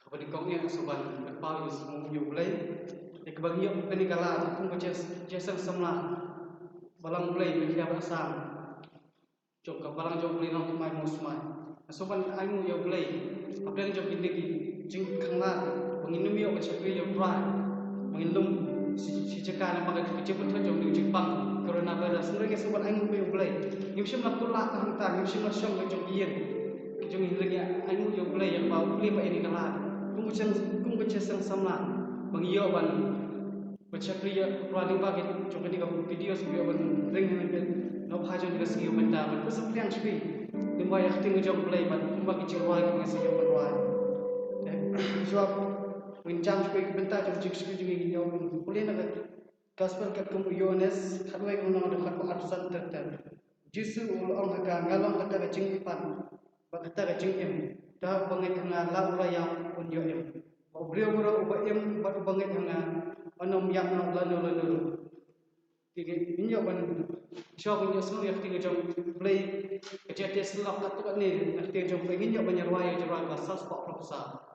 Kapag ikaw niya suban nagpayo sa mong yung Blei, ikabang iyo penikala kung JIngiaseng Samla Balang Blei Kshiar Assam. Jom ka Balang jom Blei Nongthymmai Sohra. Suban ay mo yung Blei, kapag jom indigi jing kangla manginum iyo kacakri yung dry, manginum si cakana pakai kecebut jom di Jepang coronavirus. Sebenarnya suban ay mo yung Blei. Ngimsim nak tulak hantar, ngimsim nak syong jom iyan. Jom indigi ay mo yung Blei yang bau Blei pa ini kala. Kung JIngiaseng Samla mengiyo ban bercakria running bagi jom ketika video sebelum ban ring dengan no hajon dengan segi benda ban seperti yang sepi limba yang tinggal jom Blei ban bagi Jingrwai dengan segi berwai sebab wincang sepi benda jom jik juga yo boleh nak gospel kat kum yones kadwai kum nang dekat atusan terter jisu ulong haka ngalong kata jing ipan bakata jing dah bangai hanga lau raya pun yo em beliau mura uba em bat bangai hanga anom yang lanu tiga minyak ban syok minyak semua yang tiga jam Blei kejadian selap katu ni nak tiga jam Blei minyak banyak raya jerat basal spot profesor.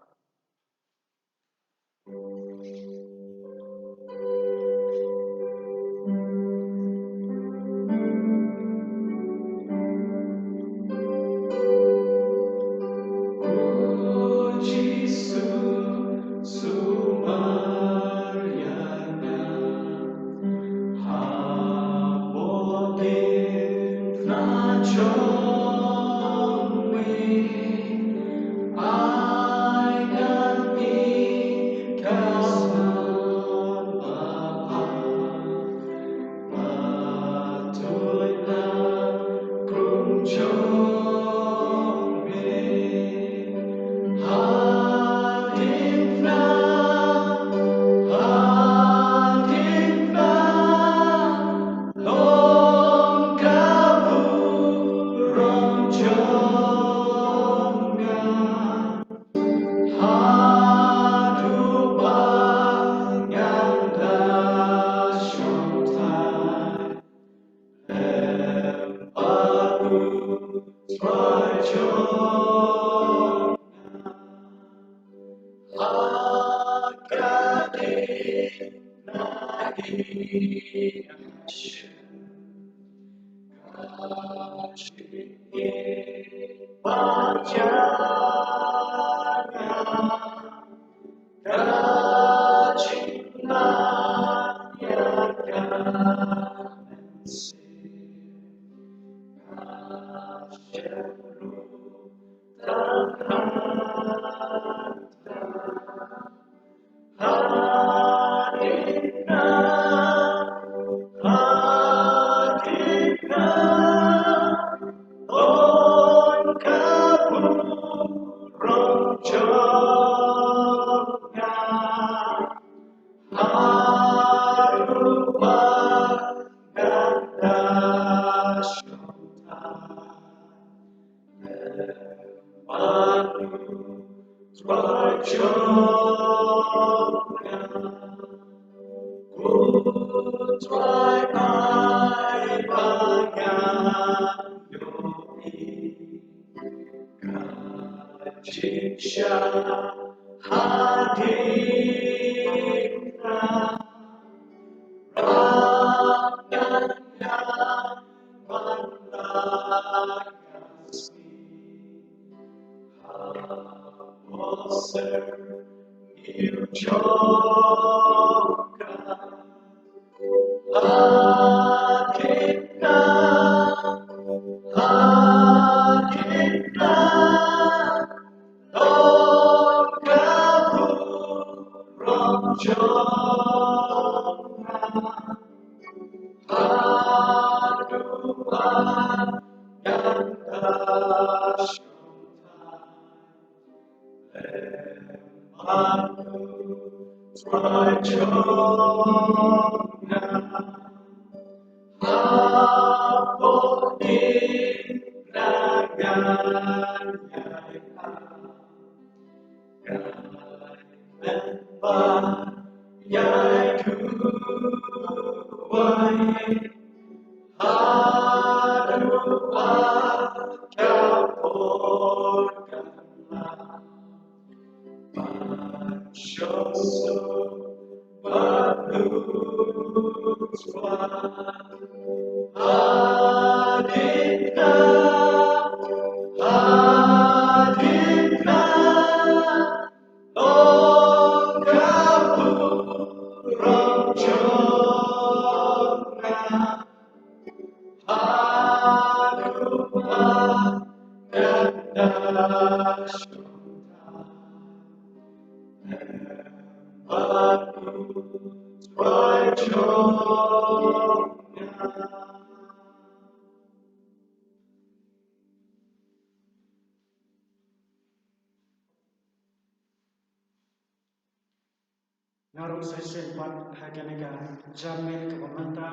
Naruk session pat haganega jamin ke pemanta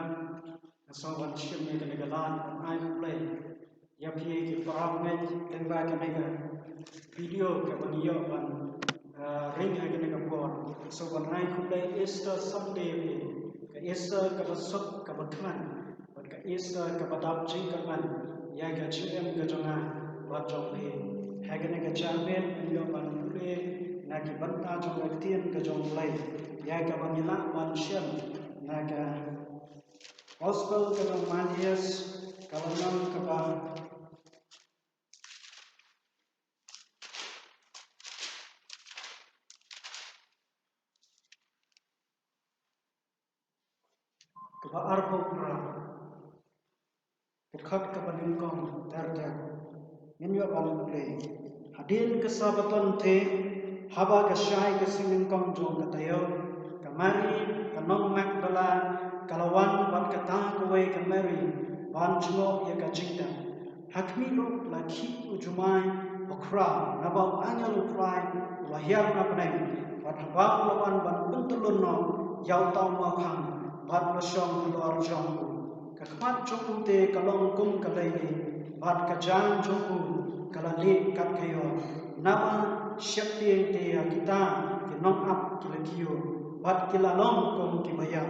asawan shimnya ke negalan ai play ya pie ke paramit temba ke nega video ke banyo ban ring haganega bor asawan ai play Easter Sunday ke Easter ke besok ke bekman ke Easter ke badap jingkaman ya ke GM ke jonga bat jong he haganega jamin yo ban play nagi banta jong aktian ke jong Blei ya ka manila manusia naga gospel ke jong Matias kalangan ke ba arbo pra ke khat ke paningkong darja minyo ban Blei hadin ke sabaton the haba ke syai ke singkong jong ke tayo kamari kanong makdala kalawan bat kata kowe kamari ban chungo ya kajingta hakmi lo lakhi ujumai okra nabau anyal fry lahir napnai bat habang lawan ban puntulun no yau tau ma khang bat losong luar jong kakmat jong te kalong kum kalai bat kajan jong kalali kat kayo naba syapti te kita kinong ap kilagio bat kilalong kong kibaya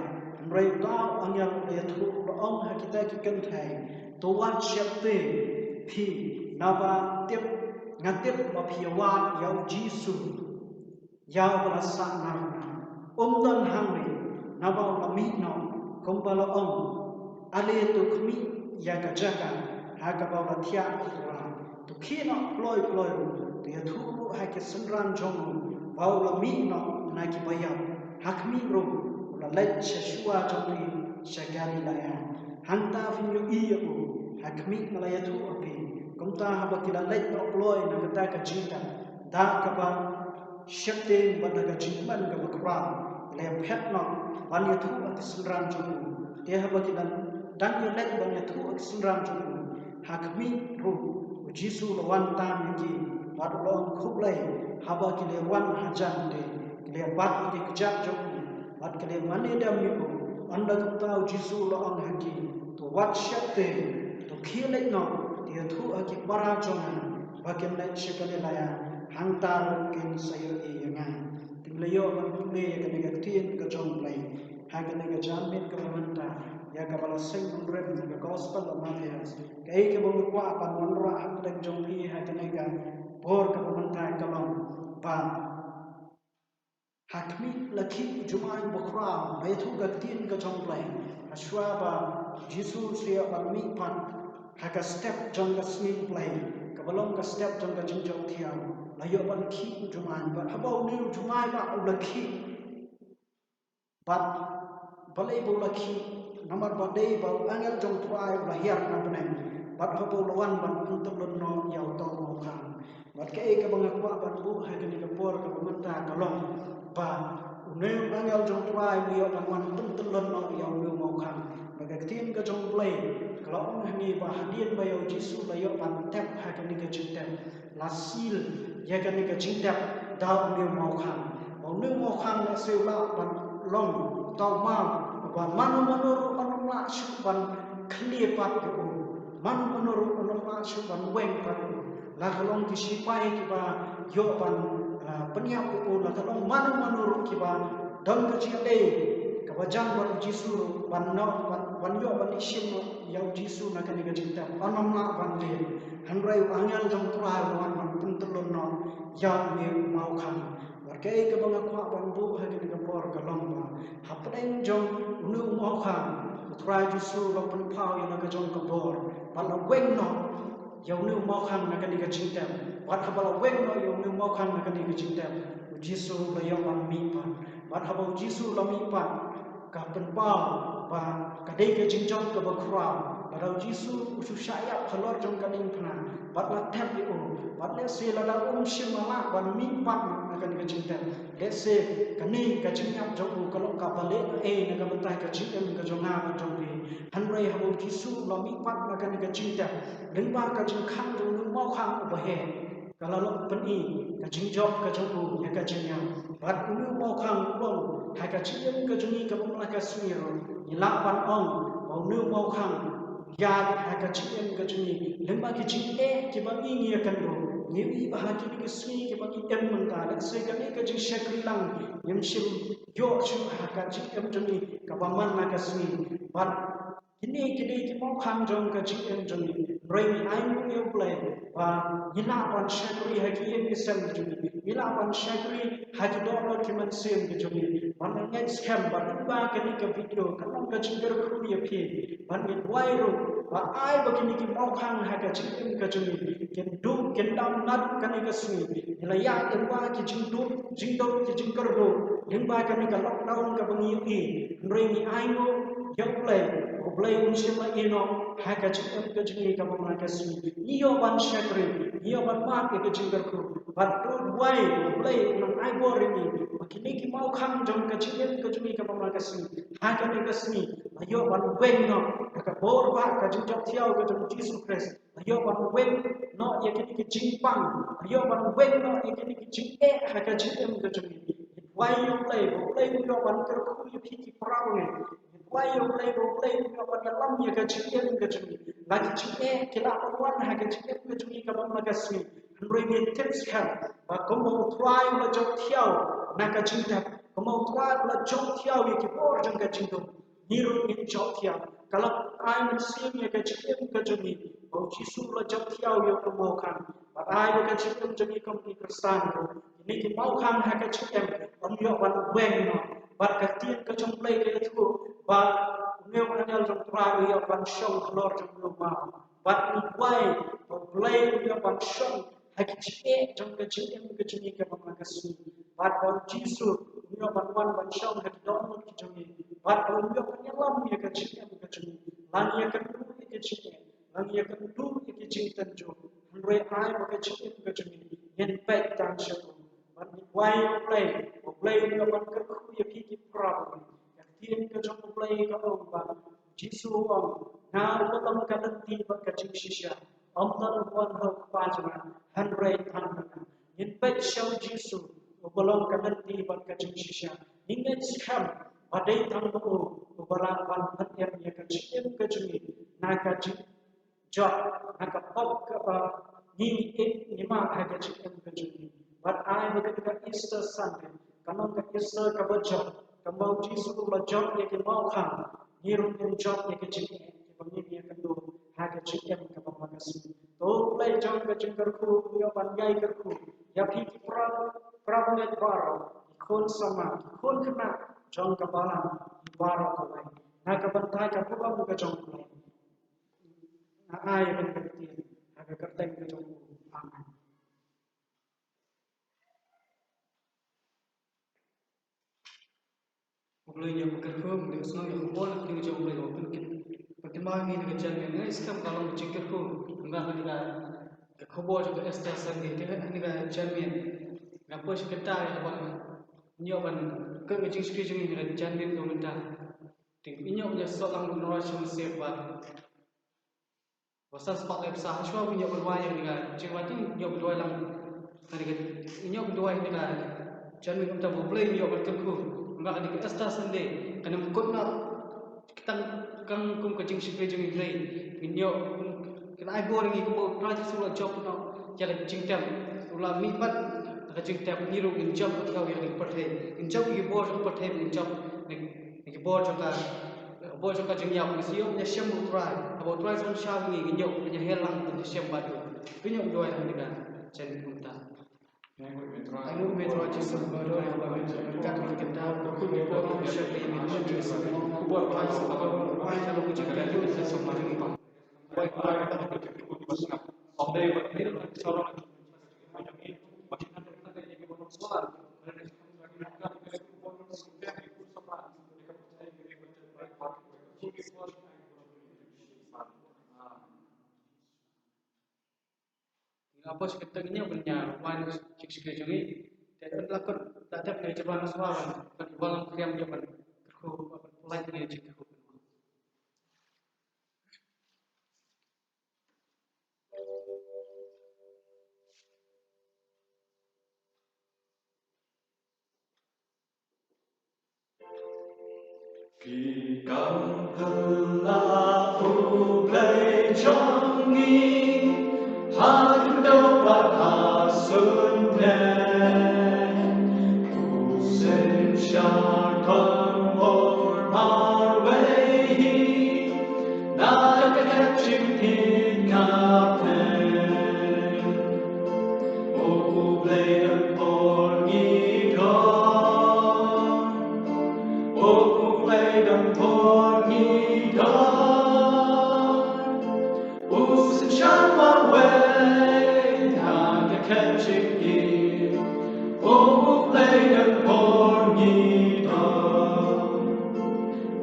mrai tau anyal letu loong hakita kikan thai to wat syapte phi naba tip ngatip mapiawa yau jisu yau balasa nar dan hangri naba lami no kombalo ong ale to khmi ya kajaka hakaba bathia to khina ploi to yathu ha ke sunran jong bau lami no na ki bayam hakmi ro la lech shua jong shagani la ya hanta finyo iya o hakmi la yathu api komta haba kila lech no ploi na kata ka jita da ka ba shakte bada ka jitman ka bakra le phet no ban yathu at sunran jong te haba kila dan yo lech ban yathu at sunran jong hakmi ro jisu lawan tam ki bat long khublai haba kile wan hajan de kile bat ki kejak jong bat kile mane dam ni ko anda tau jisu lawan haki to wat shakte to khile no dia thu aki para jong bakin lai shikale laya hangtar kin sayo e yanga timleyo man pume ya kane gaktin ka jong Blei ha kane ga jamin ka manta ya ka bala sing rem ka gospel of Matias kai ka bang kwa pan monra hak dan jong hi ha kane ga bor ka manta ka long ba hakmi lakhi jumai bokra mai thu gaktin ka jong Blei ashwa ba jisu sia ban mi pan ha ka step jong ka swing Blei ka balong ka step jong ka jingjong thiam layo ban khi jumai ba habau ni jumai ba lakhi bat balai bo lakhi namar badai ba angel jong tuai lahir na benai bat habo lawan ban puntulun no yau to mo kan bat ke ka bang kwa ban bu ha ni ka por ka manta ka long ba uneu angel jong tuai mi ban wan puntulun no yau no mo kan ba ka tin ka jong Blei kalau ni ba hadin ba yau jisu la yo ban tap ha ni ka jintap lasil ya ka ni ka jintap da uneu mo kan uneu mo kan la seula ban long tau mau ban manu manuru anumla syuban khli pat ko manu manuru anumla syuban weng pat la kalong ki sipai ki ba yo ban peniap ko la kalong manu manuru ki ba dang ka chi dei ka bajang ban jisu ban no ban yo ban isim no yau jisu na ka ni ka cinta anumla ban le hanrai angel jong tuai wan ban pun telur non yang ni mau kan warga ke bang aku bambu hari ni kapor kalong hapeng jong nu mau kan try justru bang pun pau yang nak jong kapor pada weng no yang nu mau kan nak ni ke cintem pada pada weng no yang nu mau kan nak ni ke cintem justru la yang bang mipan pada pada justru la mipan ka pen pau ba ka dei ke jingjong ke ba Khriam pada Jisu usu syayap halor jong kading pena bat la tap di bat le se la da shim mama ban mi pat akan ke cinta le se kani ka jingyap jong kalau ka bale na ka bentai ka jingem ka jong na jong bi han rei habo Jisu la mi pat akan ke cinta deng ba ka jing khang jong mau khang ba he kalau lo peni ka jingjop ka jong ya ka jingyam bat mau khang long ha ka jingem ka jongi ka bang ka swiro ni la pan ong mau khang ya haka ciem ka juni lemba ki cie ki bangi ngi akan do ngi bahagi ni sui ki bangi em menta dan se ka ni ka jing shakri lang yem shil yo chu haka ciem juni ka baman na ka sui bat kini ki mau kham jong ka ciem juni rei ai mu yo Blei ba hina wan shakri haki em ki sem juni hina wan shakri haki do no ki man sem ki juni man next camp ba ka ni ka video ka long ka cingger khu ye phi ban ni wai ru ba ai ba kini ki mau khang ha ka cing ka juni ken du ken dam nat ka ni ka sui la ya den ba ki jing du ki jing kar do den ba ka ni ka lockdown ka bangi ki rei ni ai ngo yo Blei unshim la ino ha ka cing ka juni ka ba ka sui ni yo ban shakri ni yo ban ma ke jing kar khu ba du wai Blei man ai bo ri ni kini ki mau khang jong ka cing ka juni ka ba ka sui ha ka ni ka sui ayo ban wen no ka bor ba ka jing jok thiau ka jong Jesus Christ ayo ban wen no ye kini ki jing pang ayo ban wen no ye kini ki jing ha ka jing em ka jong why you play yo ban ka khu ye phi ki prao ne why you play yo ban ka lam ye ka jing em ka jong la ki jing ki la ban wan ha ka jing em ka jong ka ban ka sui roi ni tips kan ba ko mo try la jok thiau na ka jing ta ko mo try la jok thiau ye ki bor jong ka jing do niru in jok thiau kalau ai men sim ye ka ciem ka joni au Jisu la jok thiau yo ko mo kan ba ai ka ciem joni kom ki kristan ko ni ki mau kan ha ka ciem on yo ban wen no ba ka tien ka jong Blei ke thu ba neu an yal jong tra yo ban shong lor jong lo ma ba ni wai ba Blei yo ban shong ha ki ciem jong ka ciem ka joni ka ba ka su ba Jisu yo ban wan ban shong ha ki don ki joni ba ko yo kan lam ye ka ciem ka joni lan ye kan du ke ciem lan ye kan du ke ciem tan jo rei ai ba ka ciem ka joni yen pe tan sho ban ni wai Blei yo ban ka khu ye ki problem ya tien ka jong Blei ka ong ba Jisu ong na ro tam ka dan ti ba ka ciem shisha om tan wan ho pa jana han rei tan na yen pe show Jisu bolong ka dan ti ba ka ciem shisha ninge scam badai tang ko bala ban phatyam ye ka ciem ka juni na ka ji jot na ka pop ka ba ni ni ma ha ka ciem ka juni but I ba ka Easter Sunday kamang ka Easter ka ba jot kamang Jisu la jot ye ki mau khang ni ru ni jot ye ka ciem ke ba ni ye ka do ha ka ciem ka ba ka su to Blei jong ka cing kar khu yo ban yai kar khu ya phi ki pra ne baro khon sama khon khna jong ka Balang baro ko lai na ka bantai ka pubam ka jong Blei na ai ban ka ti ha ka teng ka jong amen Blei yo ka khum ni sno yo bon ki jong Blei yo kin ma ngi ni jan ni iskam kalong jing ka khu nga ni ga ka khobo jo ka esta sang ni ni ga jan ni ga po shi ka ta ya ba nyo ban ka jing skri jing ni ga jan ni ko ta ting inyo ya so lang no ra shum se ba wasa spak lep sa shwa inyo ba ya ni ga jiwa ting inyo ba lang ni ga inyo ba ni ga jan ni ta bo Blei inyo ba ka khu nga ni ka esta sunday kana ko na kitang kang kum ka jing shikre jing Blei inyo kana ai bo ri ko pra ji su la job no ya la jing tam ula mi pat ka jing tam ni ru in job ka ya ni pathe in job ki bo jo pathe in job ni bo jo ka jing ya ni sio nya shem ru try abo try som sha ni inyo nya helang ni shem ba do inyo do ai ni ga Chen Punta. Anu metro Jesus baru yang lain kan kita berkumpul di pagi seperti ini Jesus buat pas kalau pas kalau kita itu sesuatu yang baik Sampai berdiri seorang apa sekitarnya punya main cikgu jadi dan lakon tak ada pengajaran suara dan Balang Khriam dia pun kerja lain dia cikgu. Khi cầm thân là u Blei trong nghi hát đâu bát hạ xuân nè u sen Kshiar con mor mar vei na cái chim thiên ngáp thề u Blei đơn por nghi con u Blei đơn por nghi con u sen Kshiar mar vei na cái chim thiên u Blei đơn por nghi con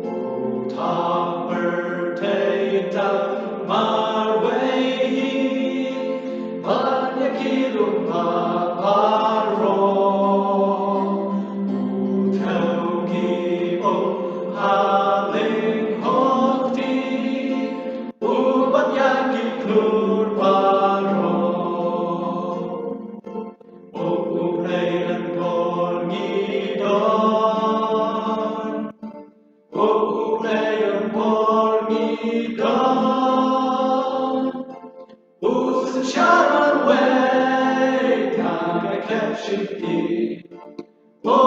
u thang mơ thầy tăng mar vei ban ya ki lung pa ro u theo ki ông ha linh hok ti u ban ya ki klur pa ro u Blei đơn por nghi don u Blei đơn por nghi don u sen Kshiar mar vei na cái chim thiên u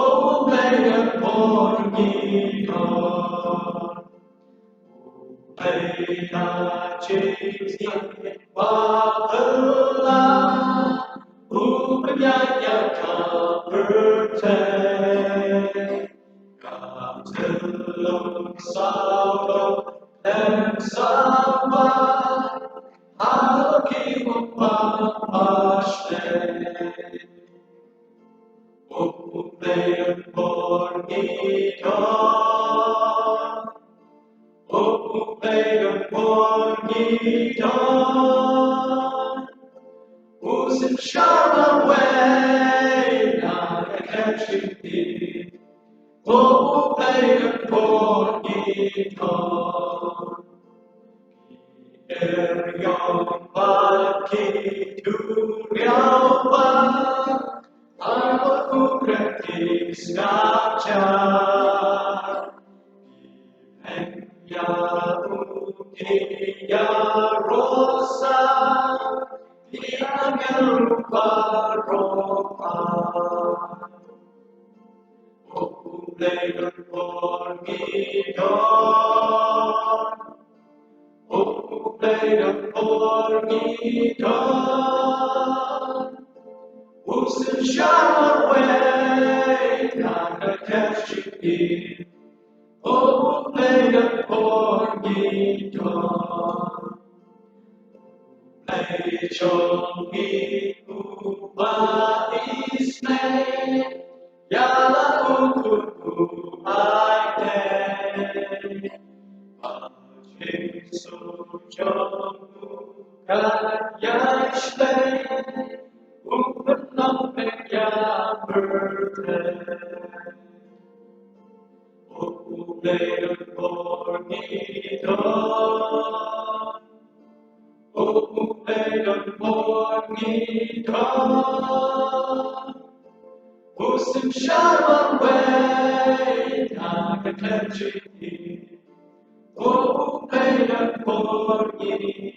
Blei đơn por nghi don Blei na JIngiaseng u Meghalaya cảm thân lòng sao đâu em Samla khi một ba u Blei đơn por nghi don u Blei đơn por nghi don u sen Kshiar mar vei na cái chim thiên u Blei đơn por nghi don Yong ba ki tu riao ba Armor Nongkren Mr Blei đơn por nghi don u Blei đơn por nghi don u sen Kshiar mar vei na cái chim thiên u Blei đơn por nghi don Blei trong nghi u ba Blei ya la u ai đây chim su trong ca ya Blei vẫn nóng Nonggialam Mr Blei đơn por nghi don u Blei đơn por nghi don u sen Kshiar mar vei na cái chim thiên u Blei đơn por nghi